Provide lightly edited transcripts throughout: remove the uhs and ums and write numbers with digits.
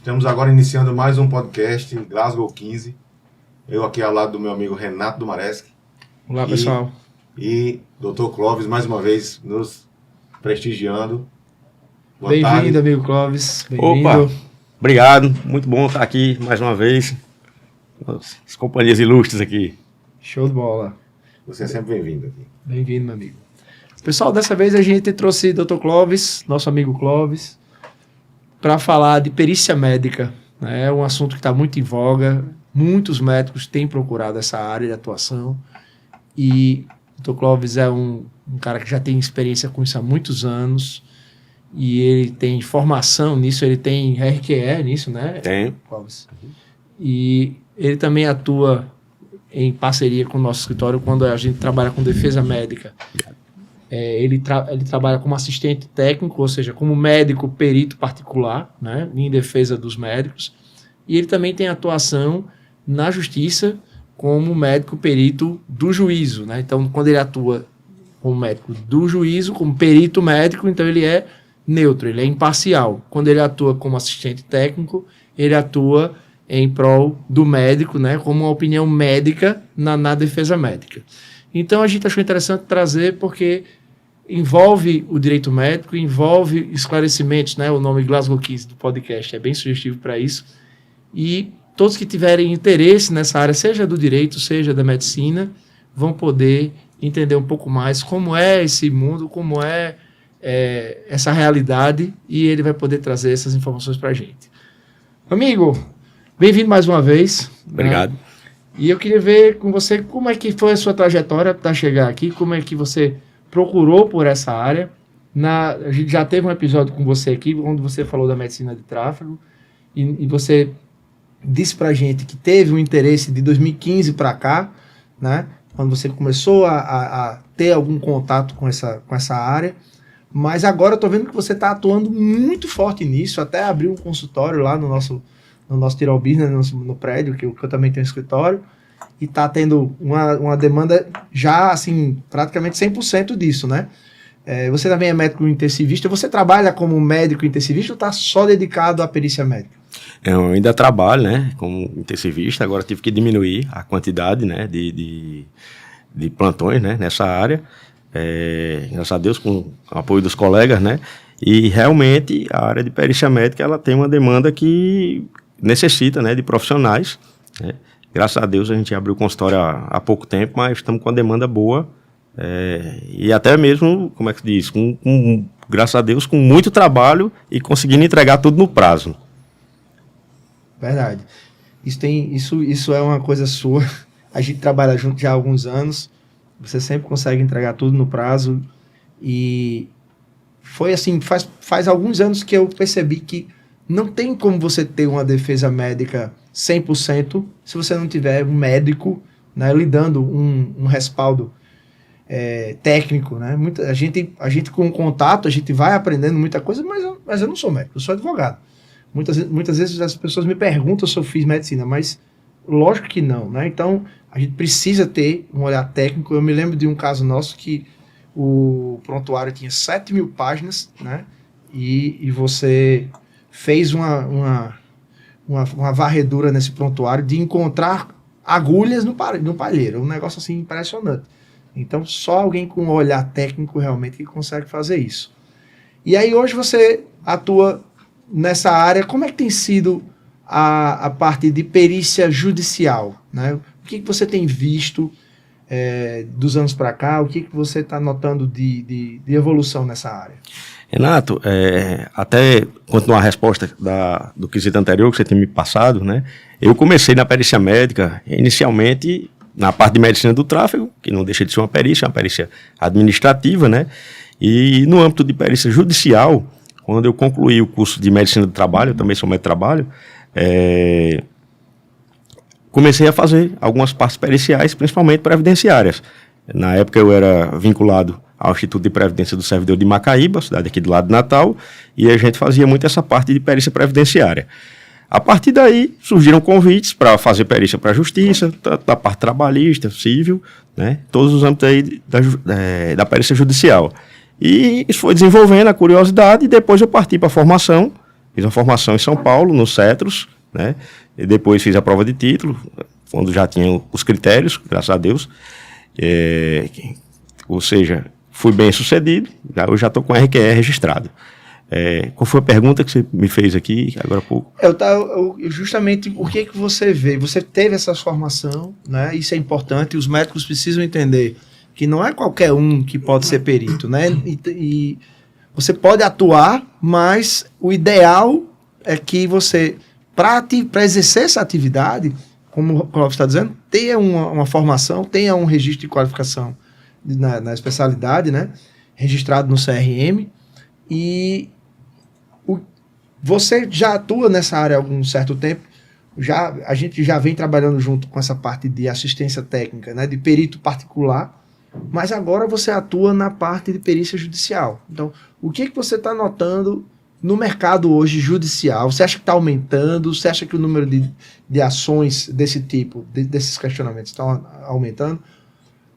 Estamos agora iniciando mais um podcast Glasgow 15. Eu aqui ao lado do meu amigo Renato Dumareschi. Olá, pessoal. E Dr. Clóvis, mais uma vez, nos prestigiando. Bem-vindo, amigo Clóvis. Bem-vindo. Opa, obrigado. Muito bom estar aqui mais uma vez. As companhias ilustres aqui. Show de bola. Você é sempre bem-vindo aqui. Bem-vindo, meu amigo. Pessoal, dessa vez a gente trouxe Dr. Clóvis, nosso amigo Clóvis, para falar de perícia médica. É um assunto que está muito em voga. Muitos médicos têm procurado essa área de atuação. E o Dr. Clóvis é um cara que já tem experiência com isso há muitos anos. E ele tem formação nisso, ele tem RQE nisso, né? Tem. Clóvis. E ele também atua em parceria com o nosso escritório quando a gente trabalha com defesa médica. Ele trabalha como assistente técnico, ou seja, como médico perito particular, né, em defesa dos médicos. E ele também tem atuação na justiça como médico perito do juízo, né? Então, quando ele atua como médico do juízo, como perito médico, então ele é neutro, ele é imparcial. Quando ele atua como assistente técnico, ele atua em prol do médico, né, como uma opinião médica na defesa médica. Então, a gente achou interessante trazer porque envolve o direito médico, envolve esclarecimentos, né? O nome Glasgow 15 do podcast é bem sugestivo para isso. E todos que tiverem interesse nessa área, seja do direito, seja da medicina, vão poder entender um pouco mais como é esse mundo, como é essa realidade, e ele vai poder trazer essas informações para a gente. Amigo, bem-vindo mais uma vez. Obrigado. Né? E eu queria ver com você como é que foi a sua trajetória para chegar aqui, como é que você procurou por essa área. A gente já teve um episódio com você aqui, onde você falou da medicina de tráfego, e você disse pra gente que teve um interesse de 2015 para cá, né, quando você começou a ter algum contato com essa área, mas agora eu tô vendo que você está atuando muito forte nisso, até abriu um consultório lá no nosso Tiral Business, no prédio, que eu também tenho um escritório, e está tendo uma demanda já, assim, praticamente 100% disso, né? Você também é médico intensivista. Você trabalha como médico intensivista ou está só dedicado à perícia médica? Eu ainda trabalho, né, como intensivista. Agora tive que diminuir a quantidade, né, de plantões, né, nessa área. Graças a Deus, com o apoio dos colegas, né? E realmente a área de perícia médica ela tem uma demanda que necessita, né, de profissionais, né? Graças a Deus a gente abriu o consultório há pouco tempo, mas estamos com uma demanda boa, e até mesmo, como é que se diz, graças a Deus, com muito trabalho e conseguindo entregar tudo no prazo. Verdade. Isso é uma coisa sua. A gente trabalha junto já há alguns anos, você sempre consegue entregar tudo no prazo, e foi assim, faz alguns anos que eu percebi que não tem como você ter uma defesa médica 100% se você não tiver um médico, né, lhe dando um respaldo técnico, né? A gente com contato, a gente vai aprendendo muita coisa, mas eu não sou médico, eu sou advogado. Muitas vezes as pessoas me perguntam se eu fiz medicina, mas lógico que não, né? Então, a gente precisa ter um olhar técnico. Eu me lembro de um caso nosso que o prontuário tinha 7.000 páginas, né? E você fez uma varredura nesse prontuário de encontrar agulhas no palheiro, um negócio assim impressionante. Então, só alguém com um olhar técnico realmente que consegue fazer isso. E aí, hoje você atua nessa área. Como é que tem sido a parte de perícia judicial, né? O que você tem visto dos anos para cá? O que você está notando de evolução nessa área? Renato, até continuar a resposta do quesito anterior que você tinha me passado, né? Eu comecei na perícia médica, inicialmente na parte de medicina do tráfego, que não deixa de ser uma perícia administrativa, né? E no âmbito de perícia judicial, quando eu concluí o curso de medicina do trabalho, eu também sou médico do trabalho, comecei a fazer algumas partes periciais, principalmente previdenciárias. Na época eu era vinculado ao Instituto de Previdência do Servidor de Macaíba, cidade aqui do lado de Natal, e a gente fazia muito essa parte de perícia previdenciária. A partir daí, surgiram convites para fazer perícia para a justiça, da parte trabalhista, civil, né, todos os âmbitos aí da perícia judicial. E isso foi desenvolvendo a curiosidade, e depois eu parti para a formação fiz uma formação em São Paulo, no Cetros, né? E depois fiz a prova de título, quando já tinha os critérios, graças a Deus. Ou seja, fui bem sucedido, eu já estou com a RQE registrado. Qual foi a pergunta que você me fez aqui agora há pouco? Justamente o que você vê? Você teve essa formação, né? Isso é importante, e os médicos precisam entender que não é qualquer um que pode ser perito, né? E você pode atuar, mas o ideal é que você, para exercer essa atividade, como o Clóvis está dizendo, tenha uma formação, tenha um registro de qualificação na especialidade, né? Registrado no CRM, e você já atua nessa área há algum certo tempo, a gente já vem trabalhando junto com essa parte de assistência técnica, né, de perito particular, mas agora você atua na parte de perícia judicial. Então, o que você está notando no mercado hoje judicial? Você acha que está aumentando? Você acha que o número de ações desse tipo, desses questionamentos, está aumentando?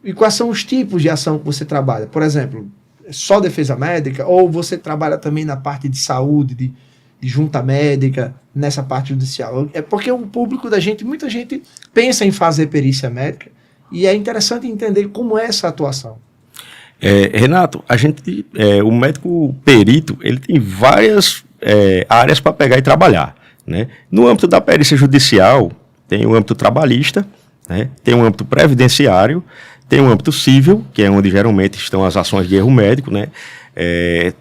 E quais são os tipos de ação que você trabalha? Por exemplo, só defesa médica, ou você trabalha também na parte de saúde, de junta médica, nessa parte judicial? É porque o público da gente, muita gente pensa em fazer perícia médica, e é interessante entender como é essa atuação. Renato, o médico perito, ele tem várias áreas para pegar e trabalhar, né? No âmbito da perícia judicial, tem o âmbito trabalhista, né? Tem o âmbito previdenciário, tem o âmbito civil, que é onde geralmente estão as ações de erro médico, né?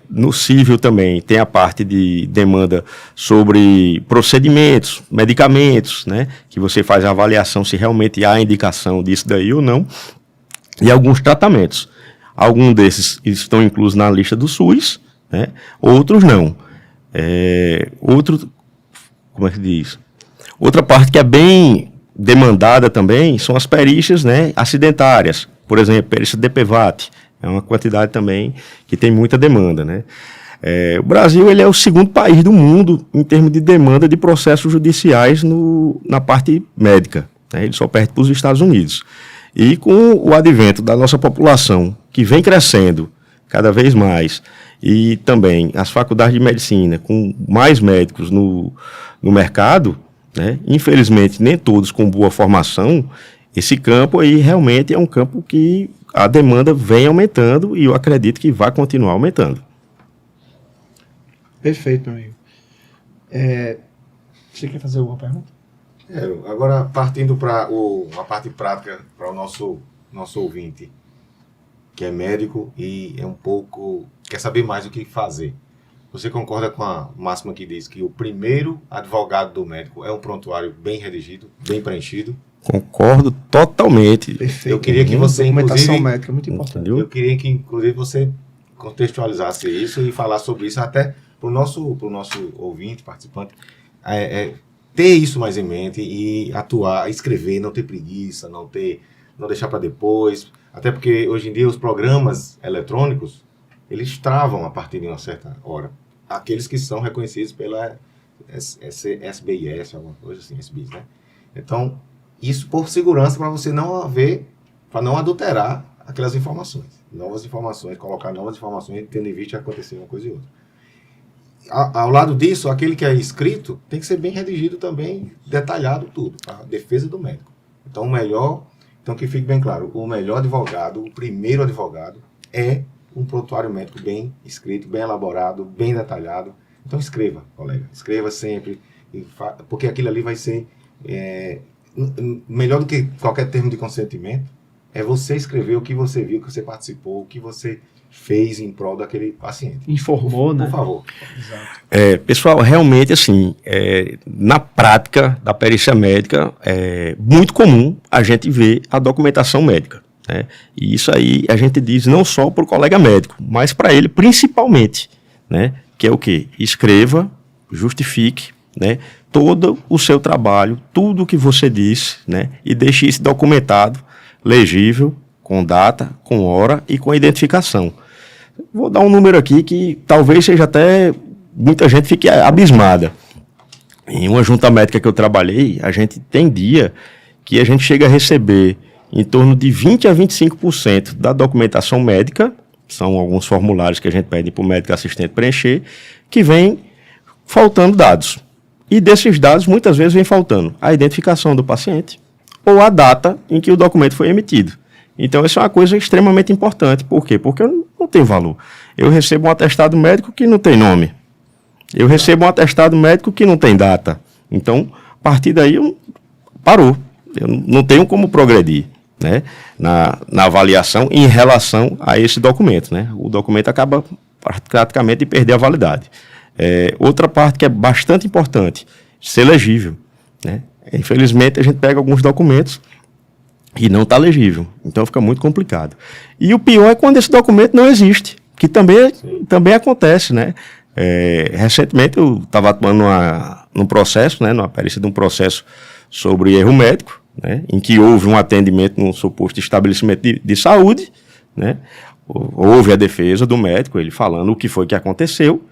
No civil também tem a parte de demanda sobre procedimentos, medicamentos, né? Que você faz a avaliação se realmente há indicação disso daí ou não, e alguns tratamentos. Alguns desses estão inclusos na lista do SUS, né? Outros não. Como é que diz? Outra parte que é bem demandada também são as perícias, né, acidentárias. Por exemplo, perícia DPVAT. É uma quantidade também que tem muita demanda, né? O Brasil, ele é o segundo país do mundo em termos de demanda de processos judiciais na parte médica, né? Ele só perde para os Estados Unidos. E com o advento da nossa população, que vem crescendo cada vez mais, e também as faculdades de medicina, com mais médicos no mercado, né? Infelizmente, nem todos com boa formação, esse campo aí realmente é um campo que a demanda vem aumentando, e eu acredito que vai continuar aumentando. Perfeito, meu amigo. Você quer fazer alguma pergunta? Agora, partindo para a parte prática para o nosso ouvinte, que é médico e quer saber mais o que fazer. Você concorda com a máxima que diz que o primeiro advogado do médico é um prontuário bem redigido, bem preenchido? Concordo totalmente. Perfeito. Eu queria que você, documentação médica é muito importante. Eu queria que, inclusive, você contextualizasse isso e falar sobre isso até para o nosso ouvinte, participante, ter isso mais em mente e atuar, escrever, não ter preguiça, não deixar para depois. Até porque, hoje em dia, os programas eletrônicos, eles travam a partir de uma certa hora. Aqueles que são reconhecidos pela SBIS, alguma coisa assim, SBIS, né? Então, isso por segurança para você para não adulterar aquelas informações. Colocar novas informações, tendo em vista que aconteceu uma coisa e outra. Ao lado disso, aquele que é escrito tem que ser bem redigido também, detalhado tudo, para a defesa do médico. Então que fique bem claro, o melhor advogado, o primeiro advogado, é um prontuário médico bem escrito, bem elaborado, bem detalhado. Então escreva, colega, escreva sempre, porque aquilo ali vai ser melhor do que qualquer termo de consentimento. É você escrever o que você viu, o que você participou, o que você fez em prol daquele paciente. Informou, né? Por favor. Exato. Pessoal, realmente, assim, na prática da perícia médica, é muito comum a gente ver a documentação médica, né? E isso aí a gente diz não só para o colega médico, mas para ele principalmente, né? Que é o quê? Escreva, justifique, né, todo o seu trabalho, tudo o que você disse, né? E deixe isso documentado, legível, com data, com hora e com identificação. Vou dar um número aqui que talvez seja até muita gente fique abismada. Em uma junta médica que eu trabalhei, a gente tem dia que a gente chega a receber em torno de 20 a 25% da documentação médica, são alguns formulários que a gente pede para o médico assistente preencher, que vem faltando dados. E desses dados, muitas vezes, vem faltando a identificação do paciente ou a data em que o documento foi emitido. Então, isso é uma coisa extremamente importante. Por quê? Porque eu não tenho valor. Eu recebo um atestado médico que não tem nome. Eu recebo um atestado médico que não tem data. Então, a partir daí, parou. Eu não tenho como progredir, né, na avaliação em relação a esse documento, né? O documento acaba praticamente de perder a validade. Outra parte que é bastante importante, ser legível, né? Infelizmente, a gente pega alguns documentos e não está legível. Então, fica muito complicado. E o pior é quando esse documento não existe, que também acontece, né? Recentemente, eu estava atuando num processo, né, numa perícia de um processo sobre erro médico, né, em que houve um atendimento num suposto estabelecimento de saúde, né? Houve a defesa do médico, ele falando o que foi que aconteceu.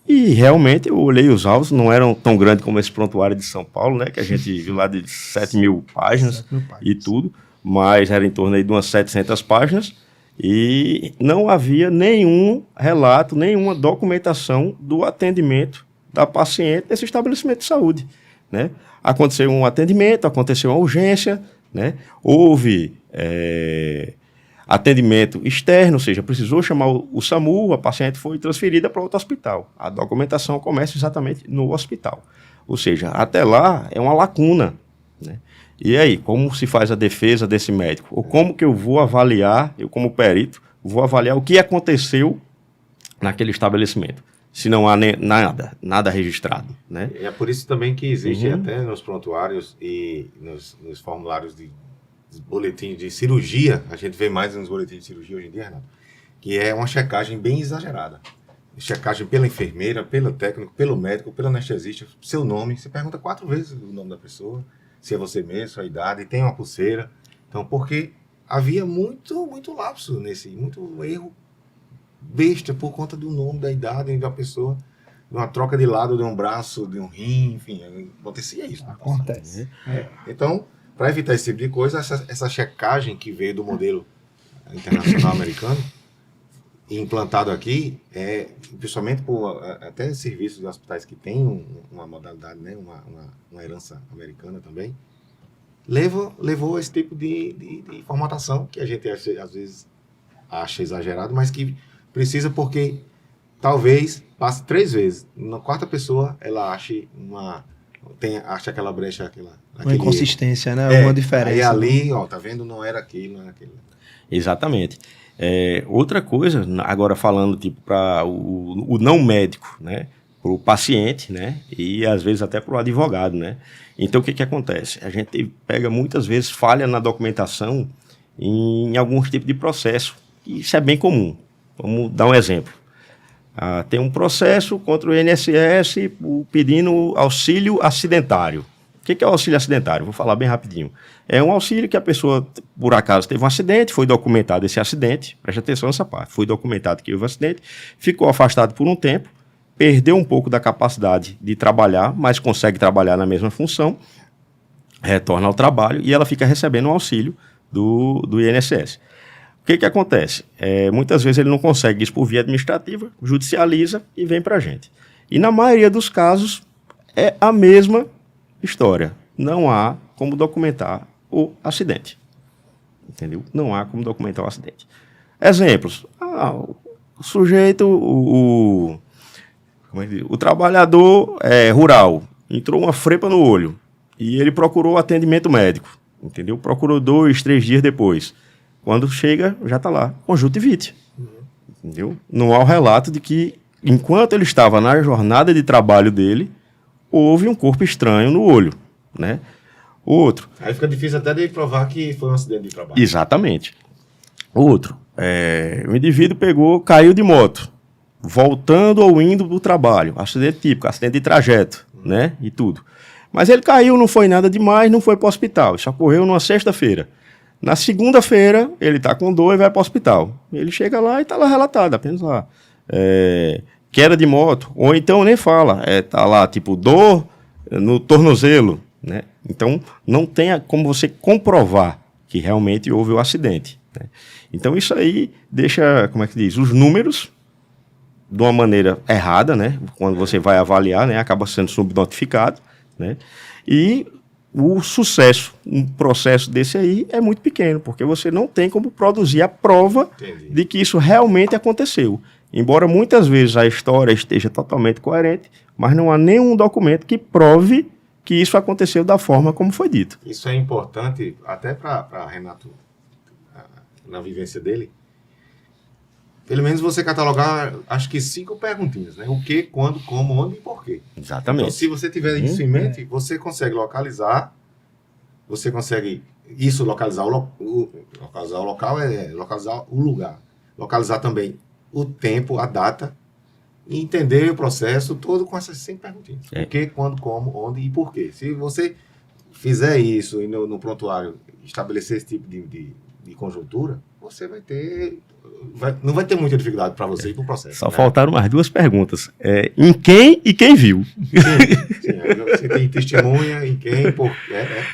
E realmente eu olhei os autos, não eram tão grandes como esse prontuário de São Paulo, né, que a gente viu lá de 7.000 páginas e tudo, mas era em torno aí de umas 700 páginas e não havia nenhum relato, nenhuma documentação do atendimento da paciente nesse estabelecimento de saúde, né? Aconteceu um atendimento, aconteceu uma urgência, né? Houve atendimento externo, ou seja, precisou chamar o SAMU, a paciente foi transferida para outro hospital. A documentação começa exatamente no hospital. Ou seja, até lá é uma lacuna, né? E aí, como se faz a defesa desse médico? Ou como que eu vou avaliar, eu como perito, vou avaliar o que aconteceu naquele estabelecimento, se não há nada registrado, né? É por isso também que existe até nos prontuários e nos formulários de boletins de cirurgia, a gente vê mais nos boletins de cirurgia hoje em dia, Renato, que é uma checagem bem exagerada. Checagem pela enfermeira, pelo técnico, pelo médico, pelo anestesista, seu nome. Você pergunta 4 vezes o nome da pessoa, se é você mesmo, sua idade, tem uma pulseira. Então, porque havia muito lapso muito erro besta por conta do nome, da idade da pessoa, de uma troca de lado de um braço, de um rim, enfim, acontecia isso. Acontece. Então, para evitar esse tipo de coisa, essa checagem que veio do modelo internacional americano, implantado aqui, principalmente por até serviços de hospitais que têm uma modalidade, né, uma herança americana também, levou esse tipo de formatação que a gente às vezes acha exagerado, mas que precisa porque talvez passe 3 vezes. Na 4ª pessoa, ela acha aquela brecha, uma inconsistência, né? Alguma diferença. Aí ali, ó, tá vendo? Não era aquilo, não era aquilo. Exatamente. Outra coisa, agora falando tipo para o não médico, né? Para o paciente, né? E às vezes até para o advogado, né? Então o que acontece? A gente pega muitas vezes falha na documentação em alguns tipos de processo. Isso é bem comum. Vamos dar um exemplo. Tem um processo contra o INSS pedindo auxílio acidentário. O que é o auxílio acidentário? Vou falar bem rapidinho. É um auxílio que a pessoa, por acaso, teve um acidente, foi documentado esse acidente, preste atenção nessa parte, foi documentado que houve um acidente, ficou afastado por um tempo, perdeu um pouco da capacidade de trabalhar, mas consegue trabalhar na mesma função, retorna ao trabalho e ela fica recebendo um auxílio do INSS. O que acontece? Muitas vezes ele não consegue isso por via administrativa, judicializa e vem para a gente. E na maioria dos casos é a mesma história. Não há como documentar o acidente. Entendeu? Não há como documentar o acidente. Exemplos. O sujeito, o trabalhador rural, entrou uma frepa no olho e ele procurou atendimento médico. Entendeu? Procurou 2, 3 dias depois. Quando chega, já está lá, conjuntivite. Entendeu? Não há o relato de que, enquanto ele estava na jornada de trabalho dele, houve um corpo estranho no olho, né? Outro. Aí fica difícil até de provar que foi um acidente de trabalho. Exatamente. Outro. O indivíduo caiu de moto, voltando ou indo do trabalho. Acidente típico, acidente de trajeto, né? E tudo. Mas ele caiu, não foi nada demais, não foi para o hospital. Isso ocorreu numa sexta-feira. Na segunda-feira, ele está com dor e vai para o hospital. Ele chega lá e está lá relatado, apenas lá. Queda de moto, ou então nem fala. Está lá, tipo, dor no tornozelo, né? Então, não tem como você comprovar que realmente houve o acidente, né? Então, isso aí deixa, como é que diz, os números de uma maneira errada, né? Quando você vai avaliar, né? Acaba sendo subnotificado, né? E o sucesso, um processo desse aí é muito pequeno, porque você não tem como produzir a prova de que isso realmente aconteceu. Embora muitas vezes a história esteja totalmente coerente, mas não há nenhum documento que prove que isso aconteceu da forma como foi dito. Isso é importante até para Renato, na vivência dele. Pelo menos você catalogar, acho que 5 perguntinhas, né? O que, quando, como, onde e por quê. Exatamente. Então, se você tiver isso em mente, você consegue localizar, localizar localizar o local é localizar o lugar. Localizar também o tempo, a data, e entender o processo todo com essas 5 perguntinhas. O que, quando, como, onde e por quê. Se você fizer isso e no prontuário estabelecer esse tipo de conjuntura, você vai ter... não vai ter muita dificuldade para você ir para o processo. Só faltaram mais 2 perguntas. Em quem e quem viu? Sim, você tem testemunha, em quem,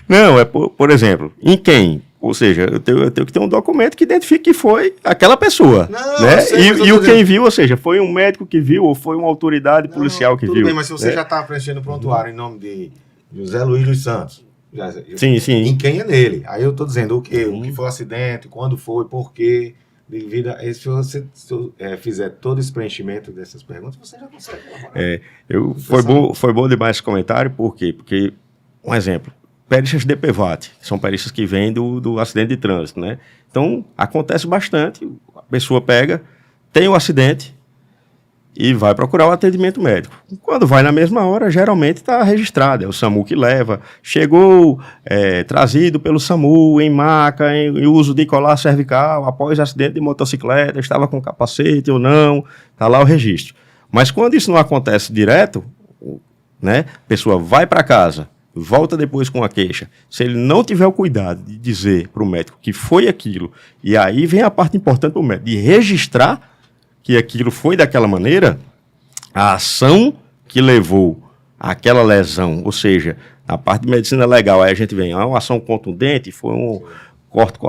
Não, por exemplo, em quem? Ou seja, eu tenho que ter um documento que identifique que foi aquela pessoa. Não, né? E o quem dizendo... viu, ou seja, foi um médico que viu ou foi uma autoridade policial que tudo viu. Tudo bem, mas se você já está preenchendo o prontuário em nome de José Luiz dos Santos, sim. Em quem é nele. Aí eu estou dizendo o que foi o acidente, quando foi, por quê, devido a... Se você fizer todo esse preenchimento dessas perguntas, você já consegue elaborar. Foi bom demais esse comentário, por quê? Porque, um exemplo, perícias de DPVAT, são perícias que vêm do acidente de trânsito, né? Então, acontece bastante, a pessoa pega, tem o acidente e vai procurar o atendimento médico. Quando vai na mesma hora, geralmente está registrado, é o SAMU que leva, chegou trazido pelo SAMU em maca, em uso de colar cervical, após acidente de motocicleta, estava com capacete ou não, está lá o registro. Mas quando isso não acontece direto, né, a pessoa vai para casa, volta depois com a queixa, se ele não tiver o cuidado de dizer para o médico que foi aquilo, e aí vem a parte importante para o médico, de registrar que aquilo foi daquela maneira, a ação que levou àquela lesão, ou seja, na parte de medicina legal, aí a gente vem, uma ação contundente, foi um corte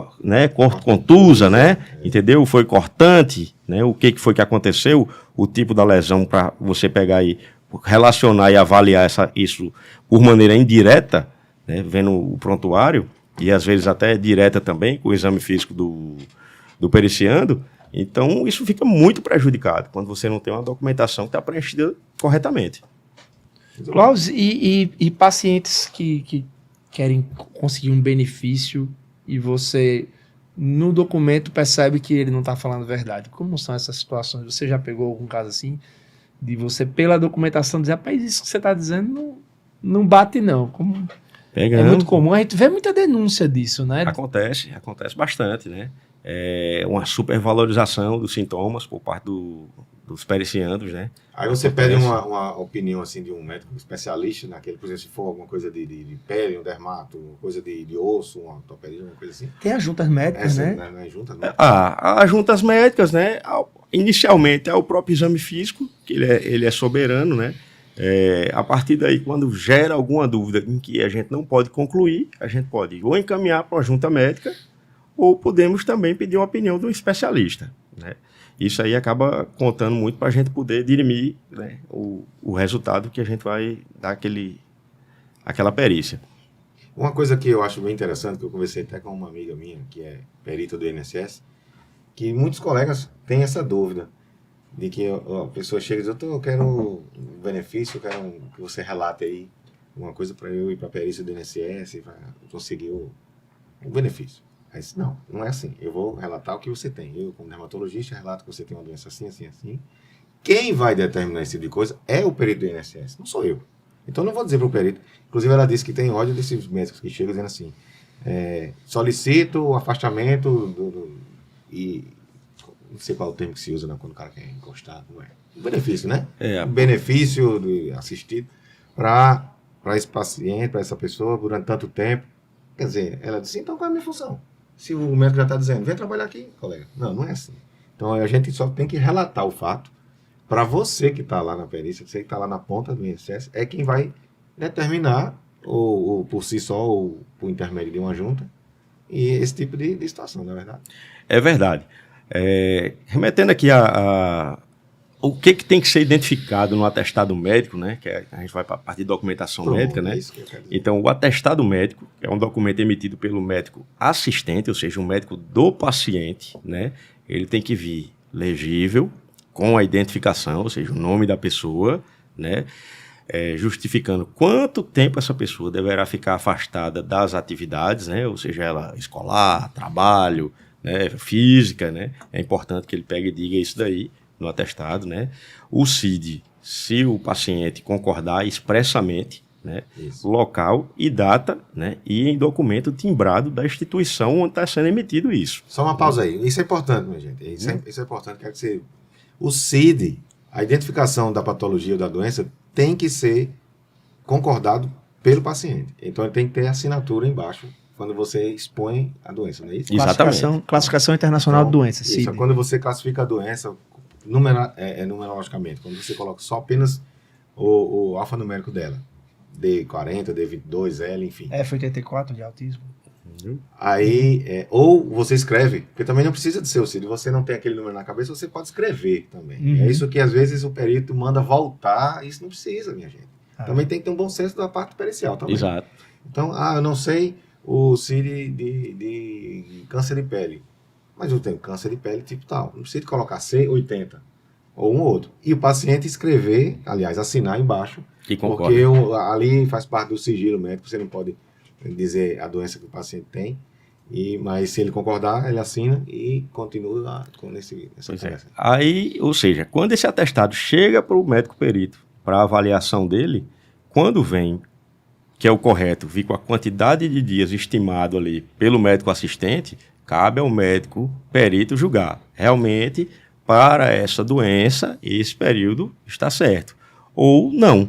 contusa, né? Entendeu? Foi cortante, né? O que foi que aconteceu, o tipo da lesão, para você pegar aí, relacionar e avaliar isso por maneira indireta, né? Vendo o prontuário, e às vezes até direta também, com o exame físico do periciando. Então, isso fica muito prejudicado quando você não tem uma documentação que está preenchida corretamente. Cláudio, e pacientes que querem conseguir um benefício e você, no documento, percebe que ele não está falando a verdade. Como são essas situações? Você já pegou algum caso assim? De você, pela documentação, dizer, rapaz, isso que você está dizendo não bate, não. É muito comum, a gente vê muita denúncia disso, né? Acontece bastante, né? Uma supervalorização dos sintomas por parte dos periciandos, né? Aí você pede uma opinião assim de um médico especialista naquele, por exemplo, se for alguma coisa de pele, um dermato, coisa de osso, uma ortopedia, uma coisa assim. Tem as juntas médicas, né? Não é juntas médicas? As juntas médicas, né? Inicialmente é o próprio exame físico, que ele é soberano, né? A partir daí, quando gera alguma dúvida em que a gente não pode concluir, a gente pode ou encaminhar para uma junta médica, ou podemos também pedir uma opinião de um especialista, né? Isso aí acaba contando muito para a gente poder dirimir, né, o resultado que a gente vai dar aquela perícia. Uma coisa que eu acho bem interessante, que eu conversei até com uma amiga minha, que é perita do INSS, que muitos colegas têm essa dúvida, de que a pessoa chega e diz, eu quero um benefício, eu quero que você relate aí uma coisa para eu ir para a perícia do INSS, para conseguir o benefício. Aí disse, não é assim. Eu vou relatar o que você tem. Eu, como dermatologista, relato que você tem uma doença assim, assim, assim. Quem vai determinar esse tipo de coisa é o perito do INSS, não sou eu. Então, não vou dizer para o perito. Inclusive, ela disse que tem ódio desses médicos que chegam dizendo assim, solicito o afastamento e não sei qual é o termo que se usa quando o cara quer encostar. Não é. O benefício, né? O benefício de assistido para esse paciente, para essa pessoa, durante tanto tempo. Quer dizer, ela disse, então qual é a minha função? Se o médico já está dizendo, vem trabalhar aqui, colega. Não é assim. Então a gente só tem que relatar o fato para você que está lá na perícia, você que está lá na ponta do INSS, é quem vai determinar, ou por si só, ou por intermédio de uma junta, e esse tipo de situação, não é verdade? É verdade. Remetendo aqui o que tem que ser identificado no atestado médico, né? Que a gente vai para a parte de documentação médica, né? É isso que eu quero dizer. Então, o atestado médico é um documento emitido pelo médico assistente, ou seja, um médico do paciente, né? Ele tem que vir legível, com a identificação, ou seja, o nome da pessoa, né? Justificando quanto tempo essa pessoa deverá ficar afastada das atividades, né? Ou seja, ela escolar, trabalho, né? Física, né? É importante que ele pegue e diga isso daí no atestado, né? O CID, se o paciente concordar expressamente, né? Local e data, né? E em documento timbrado da instituição onde está sendo emitido isso. Só uma pausa aí. Isso é importante, minha gente. Isso é importante. Quero que você... O CID, a identificação da patologia ou da doença, tem que ser concordado pelo paciente. Então, ele tem que ter assinatura embaixo quando você expõe a doença, não é isso? Classificação Internacional de Doenças, isso, CID. Quando você classifica a doença numerologicamente, quando você coloca só apenas o alfanumérico dela, D40, D22, L, enfim. F84 de autismo. Aí, ou você escreve, porque também não precisa de ser o CID, você não tem aquele número na cabeça, você pode escrever também. É isso que às vezes o perito manda voltar, isso não precisa, minha gente. Também tem que ter um bom senso da parte pericial também. Exato. Então, eu não sei o CID de câncer de pele, mas eu tenho câncer de pele tipo tal. Não precisa colocar C80 ou um ou outro. E o paciente escrever, aliás, assinar embaixo, porque ali faz parte do sigilo médico, você não pode dizer a doença que o paciente tem, mas se ele concordar, ele assina e continua com essa conversa. Aí, ou seja, quando esse atestado chega para o médico perito, para a avaliação dele, quando vem, que é o correto, vir com a quantidade de dias estimado ali pelo médico assistente, cabe ao médico perito julgar. Realmente, para essa doença, esse período está certo. Ou não.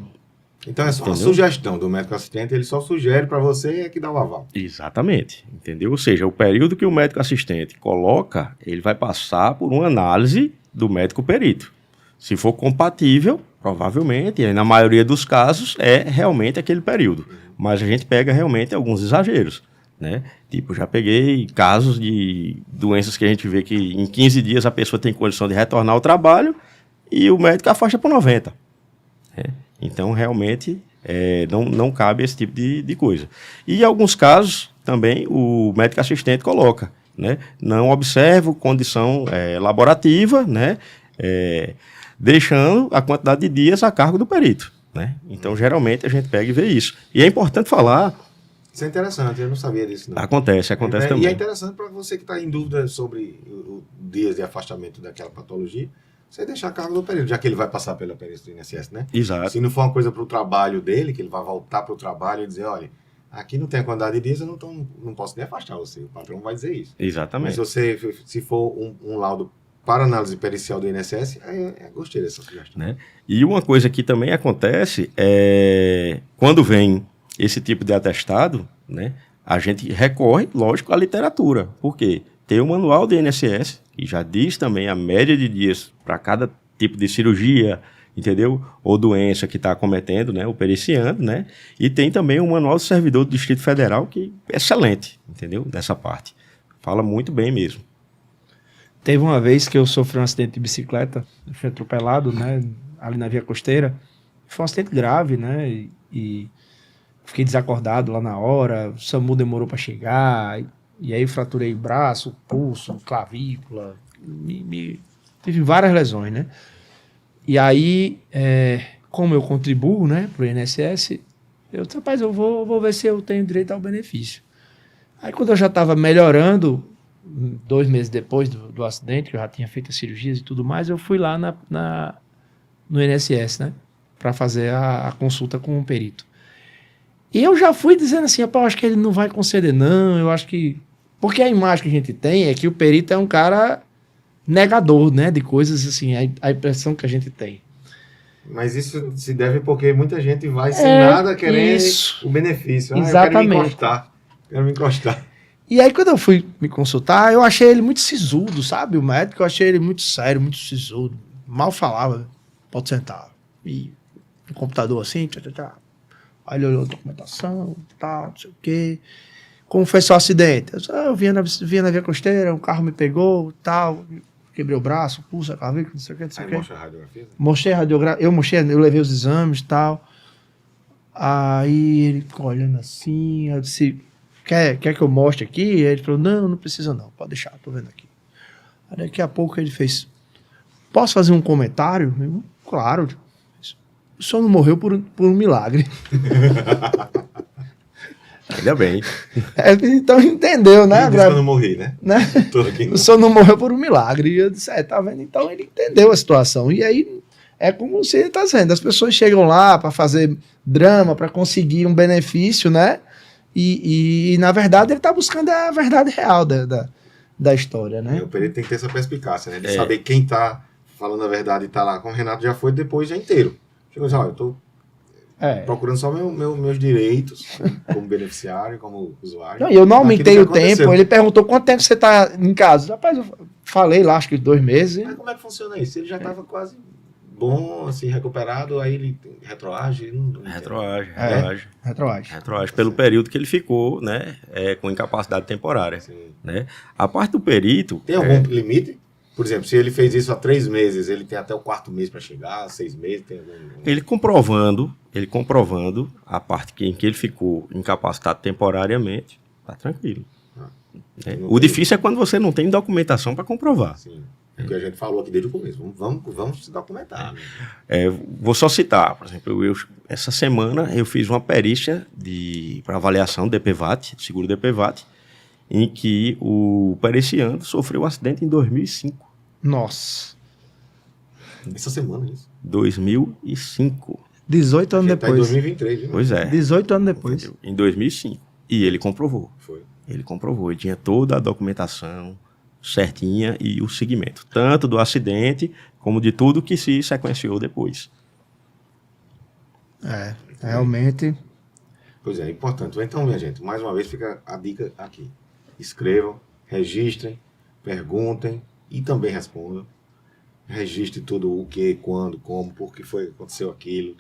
Então é só uma sugestão do médico assistente, ele só sugere para você que dá o aval. Exatamente, entendeu? Ou seja, o período que o médico assistente coloca, ele vai passar por uma análise do médico perito. Se for compatível, provavelmente, e na maioria dos casos, é realmente aquele período. Mas a gente pega realmente alguns exageros, né? Tipo, já peguei casos de doenças que a gente vê que em 15 dias a pessoa tem condição de retornar ao trabalho e o médico afasta por 90. Né? Então, realmente, não cabe esse tipo de coisa. E em alguns casos, também, o médico assistente coloca, né? Não observo condição laborativa, né? Deixando a quantidade de dias a cargo do perito, né? Então, geralmente, a gente pega e vê isso. E é importante falar... Isso é interessante, eu não sabia disso. Não. Acontece também. E é interessante para você que está em dúvida sobre o dias de afastamento daquela patologia, você deixar a cargo do perito, já que ele vai passar pela perícia do INSS, né? Exato. Se não for uma coisa para o trabalho dele, que ele vai voltar para o trabalho e dizer, olha, aqui não tem a quantidade de dias, eu não posso nem afastar você. O patrão vai dizer isso. Exatamente. Mas se for um laudo para análise pericial do INSS, gostei dessa sugestão. Né? E uma coisa que também acontece é quando vem esse tipo de atestado, né, a gente recorre, lógico, à literatura. Por quê? Tem o manual do INSS, que já diz também a média de dias para cada tipo de cirurgia, entendeu? Ou doença que está acometendo, né? O periciando, né? E tem também o manual do servidor do Distrito Federal, que é excelente, entendeu? Dessa parte. Fala muito bem mesmo. Teve uma vez que eu sofri um acidente de bicicleta, fui atropelado, né? Ali na via costeira. Foi um acidente grave, né? E fiquei desacordado lá na hora, o SAMU demorou para chegar, e aí fraturei braço, pulso, clavícula, tive várias lesões, né? E aí, como eu contribuo, né, pro INSS, eu disse, rapaz, eu vou ver se eu tenho direito ao benefício. Aí quando eu já estava melhorando, 2 meses depois do acidente, que eu já tinha feito as cirurgias e tudo mais, eu fui lá no INSS, né, para fazer a consulta com o perito. E eu já fui dizendo assim, eu acho que ele não vai conceder não, eu acho que... Porque a imagem que a gente tem é que o perito é um cara negador, né, de coisas assim, a impressão que a gente tem. Mas isso se deve porque muita gente vai sem nada querer o benefício. Exatamente. Quero me encostar. E aí quando eu fui me consultar, eu achei ele muito sisudo, sabe? O médico, eu achei ele muito sério, muito sisudo. Mal falava, pode sentar. E no computador assim, Aí ele olhou a documentação, tal, não sei o quê. Como foi seu acidente? Eu vinha na via costeira, um carro me pegou, tal. quebrei o braço, pulso, a clavícula, não sei o que, não sei o Aí que. mostra a radiografia? Mostrei a radiografia, eu levei os exames e tal. Aí ele ficou olhando assim, eu disse, quer que eu mostre aqui? Aí ele falou, não precisa não, pode deixar, tô vendo aqui. Aí daqui a pouco ele fez, posso fazer um comentário? Eu, claro, o senhor não morreu por um milagre. Ainda bem. Então entendeu, né? Ele disse que eu não morri, né? Tô aqui. O senhor não morreu por um milagre. E eu disse, tá vendo? Então ele entendeu a situação. E aí é como você está dizendo, as pessoas chegam lá para fazer drama, para conseguir um benefício, né? E na verdade ele está buscando a verdade real da história, né? O perito tem que ter essa perspicácia, né? De saber quem tá falando a verdade e tá lá. Como o Renato já foi, depois já inteiro. Chegou e disse, eu tô procurando só meus direitos como beneficiário, como usuário. Não, eu não aumentei o tempo. Ele perguntou quanto tempo você está em casa. Rapaz, eu falei lá, acho que 2 meses. Mas como é que funciona isso? Ele já estava quase bom, assim, recuperado, aí ele retroage? Retroage pelo período que ele ficou, né, com incapacidade temporária. Né? A parte do perito... Tem algum limite? Por exemplo, se ele fez isso há 3 meses, ele tem até o 4º mês para chegar, 6 meses, tem algum... Ele comprovando a parte em que ele ficou incapacitado temporariamente, tá tranquilo. O difícil é quando você não tem documentação para comprovar. Sim. É o que a gente falou aqui desde o começo. Vamos se documentar. Vou só citar, por exemplo, essa semana eu fiz uma perícia para avaliação do DPVAT, do seguro DPVAT, em que o periciando sofreu um acidente em 2005. Nossa. Essa semana, isso. 2005. 18 anos depois. Tá em 2023, viu? Pois é. 18 anos depois. Em 2005. E ele comprovou. Foi. Ele comprovou. Ele tinha toda a documentação certinha e o seguimento. Tanto do acidente, como de tudo que se sequenciou depois. Realmente... Pois é importante. Então, minha gente, mais uma vez fica a dica aqui. Escrevam, registrem, perguntem e também respondam. Registre tudo o que, quando, como, por que aconteceu aquilo,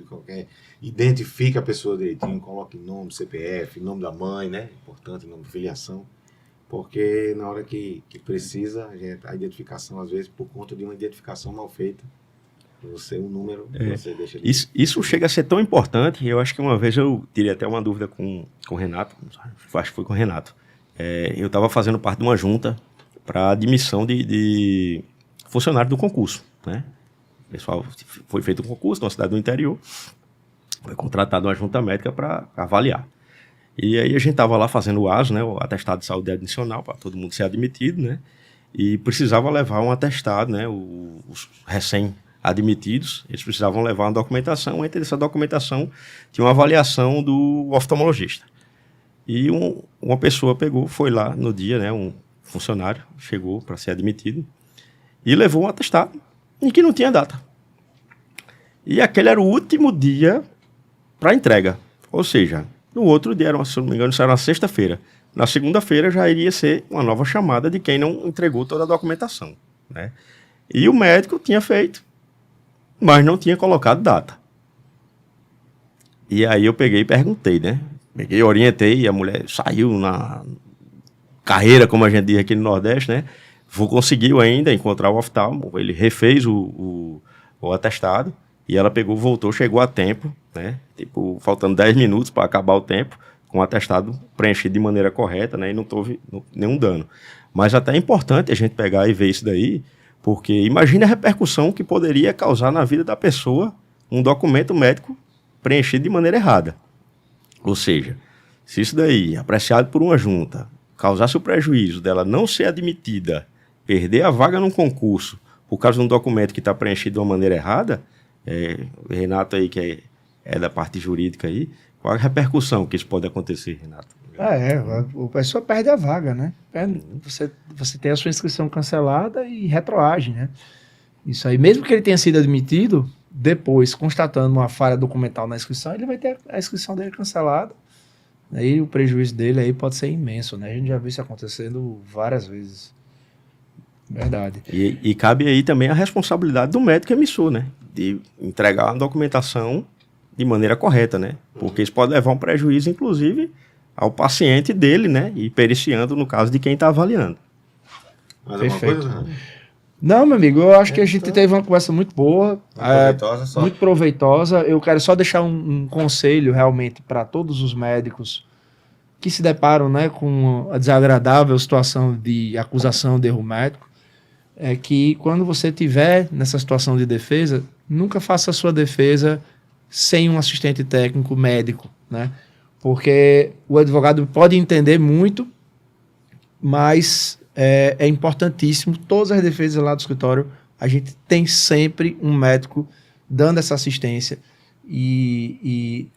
identifique a pessoa direitinho, coloque nome, CPF, nome da mãe, né? Importante, nome de filiação. Porque na hora que precisa, a identificação, às vezes, por conta de uma identificação mal feita, você um número, você deixa de... Isso chega a ser tão importante, eu acho que uma vez eu tirei até uma dúvida com o Renato, acho que foi com o Renato. Eu estava fazendo parte de uma junta para admissão de funcionário do concurso, né? O pessoal, foi feito um concurso na cidade do interior, foi contratado uma junta médica para avaliar. E aí a gente estava lá fazendo o ASO, né, o atestado de saúde adicional, para todo mundo ser admitido, né? E precisava levar um atestado, né? Os recém-admitidos, eles precisavam levar uma documentação. Entre essa documentação tinha uma avaliação do oftalmologista. E uma pessoa foi lá no dia, né? Um funcionário chegou para ser admitido e levou um atestado em que não tinha data. E aquele era o último dia para entrega. Ou seja, no outro dia, se não me engano, isso era na sexta-feira. Na segunda-feira já iria ser uma nova chamada de quem não entregou toda a documentação, né? E o médico tinha feito, mas não tinha colocado data. E aí eu peguei e perguntei, né? Orientei, a mulher saiu na carreira, como a gente diz aqui no Nordeste, né? Conseguiu ainda encontrar o oftalmo, ele refez o atestado, e ela voltou, chegou a tempo, né? Tipo, faltando 10 minutos para acabar o tempo, com o atestado preenchido de maneira correta, né? E não houve nenhum dano. Mas até é importante a gente pegar e ver isso daí, porque imagine a repercussão que poderia causar na vida da pessoa um documento médico preenchido de maneira errada. Ou seja, se isso daí, apreciado por uma junta, causasse o prejuízo dela não ser admitida, perder a vaga num concurso por causa de um documento que está preenchido de uma maneira errada, o Renato aí, que é da parte jurídica aí, qual a repercussão que isso pode acontecer, Renato? A pessoa perde a vaga, né? Você tem a sua inscrição cancelada e retroage, né? Isso aí, mesmo que ele tenha sido admitido, depois, constatando uma falha documental na inscrição, ele vai ter a inscrição dele cancelada. Aí o prejuízo dele aí pode ser imenso, né? A gente já viu isso acontecendo várias vezes. Verdade. E cabe aí também a responsabilidade do médico emissor, né? De entregar uma documentação de maneira correta, né? Porque isso pode levar um prejuízo, inclusive, ao paciente dele, né? E periciando no caso de quem está avaliando. Mais alguma coisa, né? Não, meu amigo, eu acho que a gente teve uma conversa muito boa, Proveitosa, só. muito proveitosa. Eu quero só deixar um conselho realmente para todos os médicos que se deparam, né, com a desagradável situação de acusação de erro médico, é que quando você tiver nessa situação de defesa, nunca faça a sua defesa sem um assistente técnico médico, né? Porque o advogado pode entender muito, mas é importantíssimo, todas as defesas lá do escritório, a gente tem sempre um médico dando essa assistência e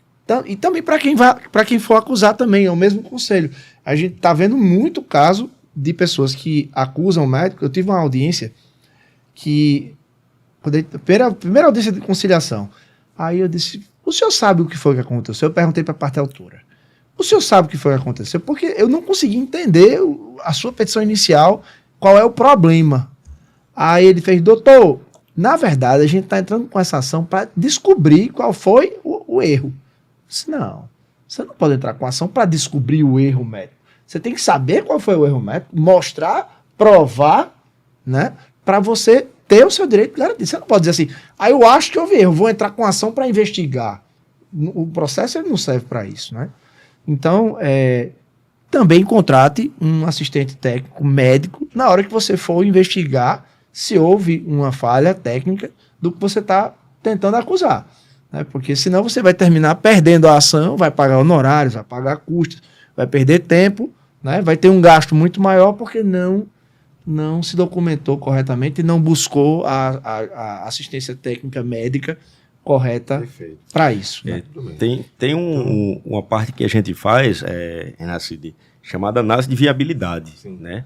também para quem for acusar também, é o mesmo conselho. A gente está vendo muito caso de pessoas que acusam o médico. Eu tive uma audiência que, primeira audiência de conciliação, aí eu disse, o senhor sabe o que foi que aconteceu? Eu perguntei para a parte autora. O senhor sabe o que foi que aconteceu? Porque eu não consegui entender a sua petição inicial, qual é o problema. Aí ele fez, doutor, na verdade a gente está entrando com essa ação para descobrir qual foi o erro. Eu disse, não, você não pode entrar com ação para descobrir o erro médico. Você tem que saber qual foi o erro médico, mostrar, provar, né, para você ter o seu direito garantido. Você não pode dizer assim, eu acho que houve erro, vou entrar com ação para investigar. O processo ele não serve para isso, né? Então, também contrate um assistente técnico médico na hora que você for investigar se houve uma falha técnica do que você está tentando acusar, né? Porque senão você vai terminar perdendo a ação, vai pagar honorários, vai pagar custos, vai perder tempo, né? Vai ter um gasto muito maior porque não se documentou corretamente e não buscou a assistência técnica médica correta para isso. Né? Tem uma parte que a gente faz, Renacide, chamada análise de viabilidade. Né?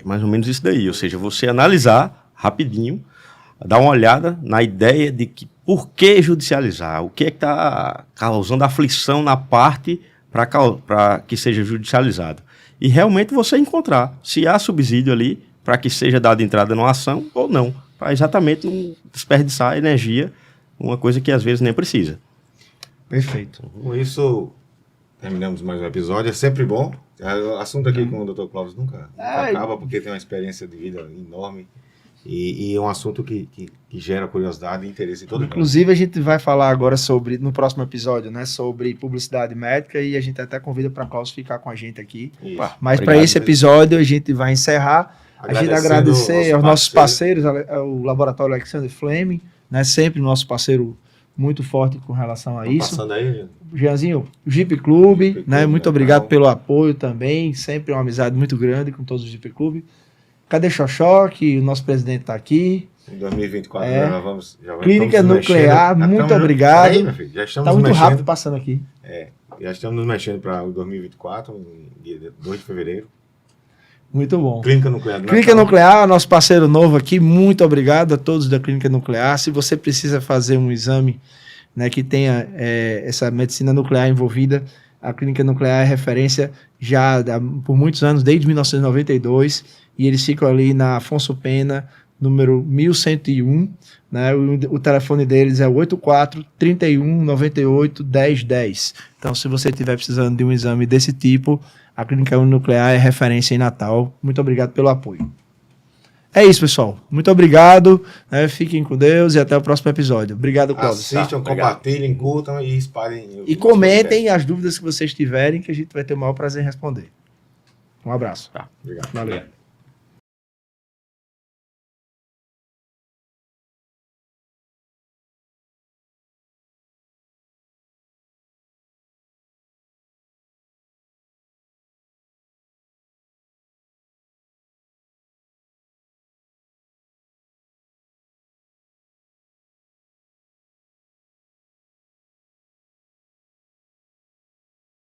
Mais ou menos isso daí, ou seja, você analisar rapidinho, dar uma olhada na ideia de que por que judicializar, o que está causando aflição na parte para que seja judicializado. E realmente você encontrar se há subsídio ali para que seja dada entrada numa ação ou não, para exatamente não desperdiçar energia, uma coisa que às vezes nem precisa. Perfeito. Com isso, terminamos mais um episódio. É sempre bom. O assunto aqui com o Dr. Clóvis nunca acaba, porque tem uma experiência de vida enorme. E é um assunto que gera curiosidade e interesse em todo mundo. Inclusive, a gente vai falar agora no próximo episódio, né, sobre publicidade médica, e a gente até convida para Clóvis ficar com a gente aqui. Isso. Mas para esse episódio, a gente vai encerrar. A gente agradecer aos nossos parceiros, ao Laboratório Alexander Fleming, né, sempre nosso parceiro muito forte com relação a isso. Passando aí, Jeanzinho, o Jeep Clube, né, muito obrigado pelo apoio também, sempre uma amizade muito grande com todos os Jeep Clube. Cadê Xoxó, que o nosso presidente está aqui. Em 2024 já vamos Clínica Nuclear, muito obrigado. Aí, meu filho, já estamos muito mexendo, rápido passando aqui. Já estamos nos mexendo para o 2024, dia 2 de fevereiro. Muito bom. Clínica Nuclear. Clínica Nuclear, nosso parceiro novo aqui, muito obrigado a todos da Clínica Nuclear. Se você precisa fazer um exame, né, que tenha essa medicina nuclear envolvida, a Clínica Nuclear é referência já por muitos anos, desde 1992, e eles ficam ali na Afonso Pena, número 1101, né? O telefone deles é 84 31 98 10 10. Então, se você estiver precisando de um exame desse tipo, a Clínica Nuclear é referência em Natal. Muito obrigado pelo apoio. É isso, pessoal. Muito obrigado. Né? Fiquem com Deus e até o próximo episódio. Obrigado, Clóvis. Assistam, compartilhem, curtam e espalhem. E comentem as dúvidas que vocês tiverem, que a gente vai ter o maior prazer em responder. Um abraço. Obrigado. Valeu.